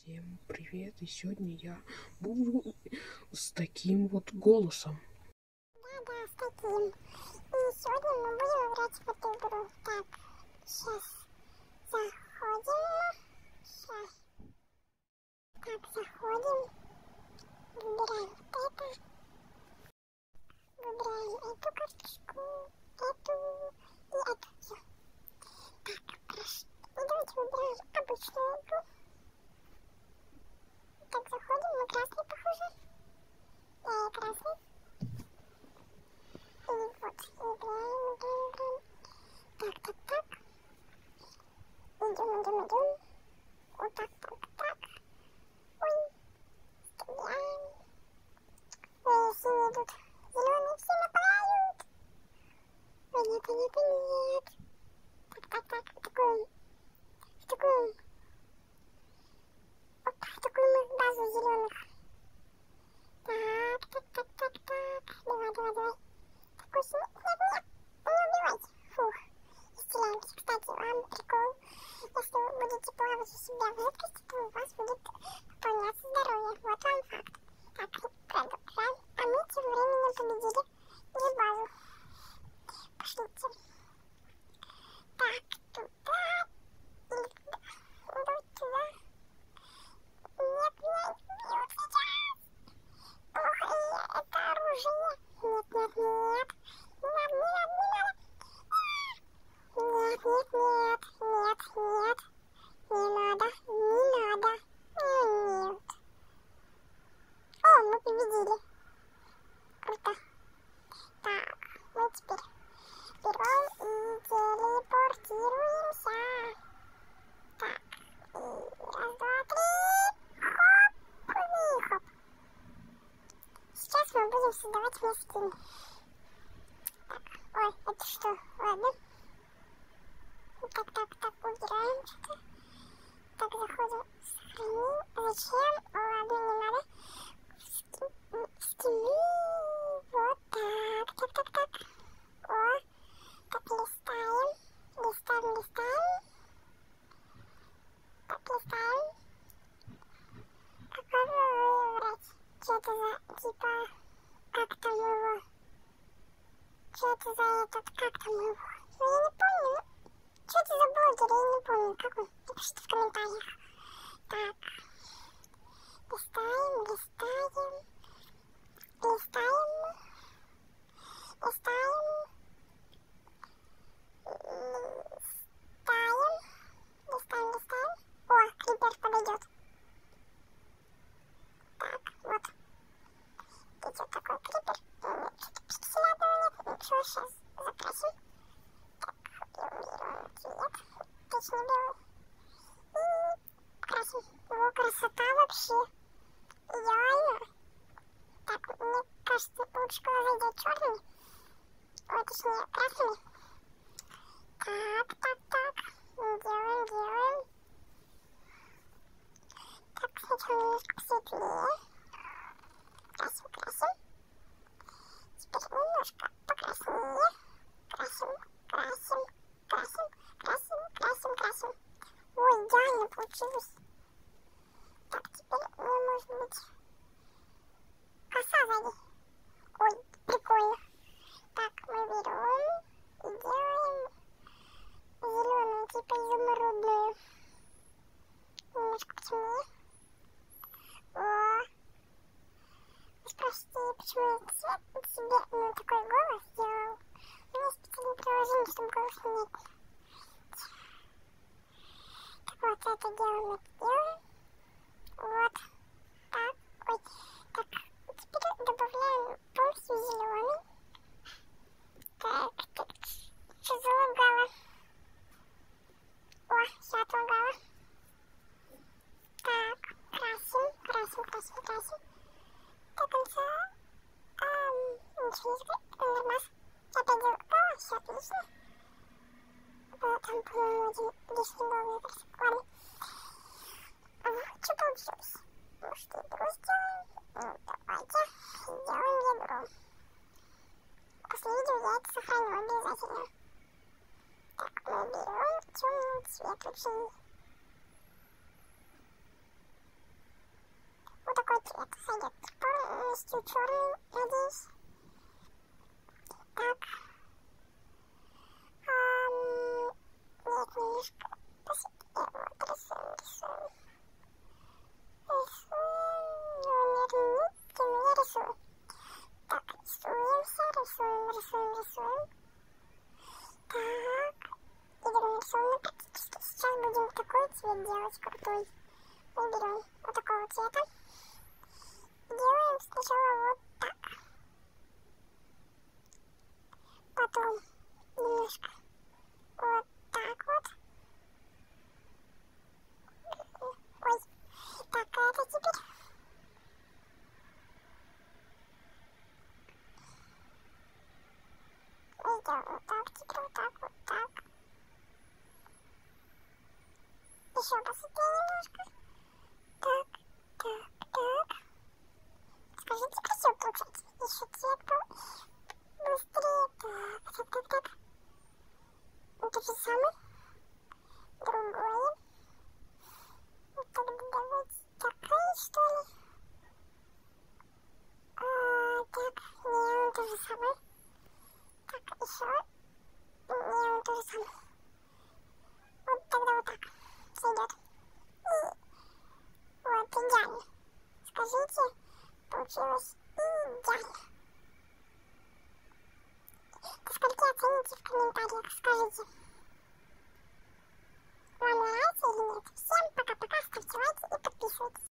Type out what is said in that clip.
Всем привет, и сегодня я буду с таким вот голосом. Да, с таким. И сегодня мы будем играть в эту игру. Так, сейчас заходим. Сейчас. Так, заходим. Выбираем вот это. Выбираем эту карточку, эту и эту. Все. Так, хорошо. И давайте выбираем обычную игру. Так, заходим. Мы красный, похоже. Красный. И вот, играем. Так. Идем. Вот так. Ой, стреляем. Синие идут. Зеленые все нападают. Ой, нет. Так. В такую мы базу зеленых. Так. Давай. Такой нет. Не убивайте. Фух. Исцеляемся. Кстати, вам прикол. Если вы будете плавать у себя в жидкости, то у вас будет пополняться здоровье. Вот вам факт. Так, продолжаем. А мы тем временем победили базу. Пошлите. Так, туда. Или туда. Идут туда. Нет, сейчас. Плохо, это оружие. Нет. Не надо. Нет. О, мы победили. Круто. Так, мы теперь берем и телепортируемся. Так, и раз, два, три. Хоп. Сейчас мы будем создавать мне скин. Так, ой, это что? Ладно. Так, убираем что-то. Так, заходим. Сохраним. Зачем? Ладно, не надо. Скины. Вот так. О, так, листаем. Так, листаем. Какого выбрать? Что это за, типа, как там его? Что это за этот, как там его? Ну, я не помню, что это за блогер, я не помню, как он. Напишите в комментариях. Так. Листаем. О, крипер подойдет. Так, вот. Идет такой крипер. Что-то пикселя нет. Ничего, сейчас закрасим. Так, берем цвет. Точно белый. И красим. О, красота вообще. Идеально. Так, мне кажется, лучше зайдет черный. Ой, точнее, красный. Так. Делаем. Так, сначала немножко светлее. Красим. Теперь немножко покраснее. Красим. Ой, идеально получилось. Так, теперь мне может быть коса сзади. Ой, прикольно. Так, мы берем и делаем зеленую, типа изумрудную. Немножко потемнее. О. Вы спросите, почему я цвет себе такой голос сделал? У меня специальное приложение, чтобы голос менять. Так, вот это делаем. Вот. Так. Ой. Так. Теперь добавляем полностью зеленый. Так. Что залагало? О, все отлагало. Так. Красим. До конца. Ничего не закрыть. Нормас. Опять делаю. О, все отлично. Там, по-моему, один лишний был выброс. Ладно. полностью черный, надеюсь. Так. Нет, немножко посветлее. Вот, рисуем. Нет, я рисую. Так, рисуем. Так, идем рисуем практически. Сейчас будем такой цвет делать крутой. Мы берем вот такого цвета. Делаем сначала вот так. Потом немножко вот так вот. Ой, так, а это теперь... Сделаем вот так, теперь вот так. Еще посветлее немножко. Так. Скажите, красиво получается. Еще цвет был быстрее. Так. Это же самый другое. Вот тогда давайте такая, что ли? Так, не, он то же самое. Так, еще. Не, он то же самое. Вот тогда вот так сойдет. И вот, идеально. Скажите, получилось идеально. До скольки оцените в комментариях, скажите. Вам нравится или нет? Всем пока-пока, ставьте лайки и подписывайтесь.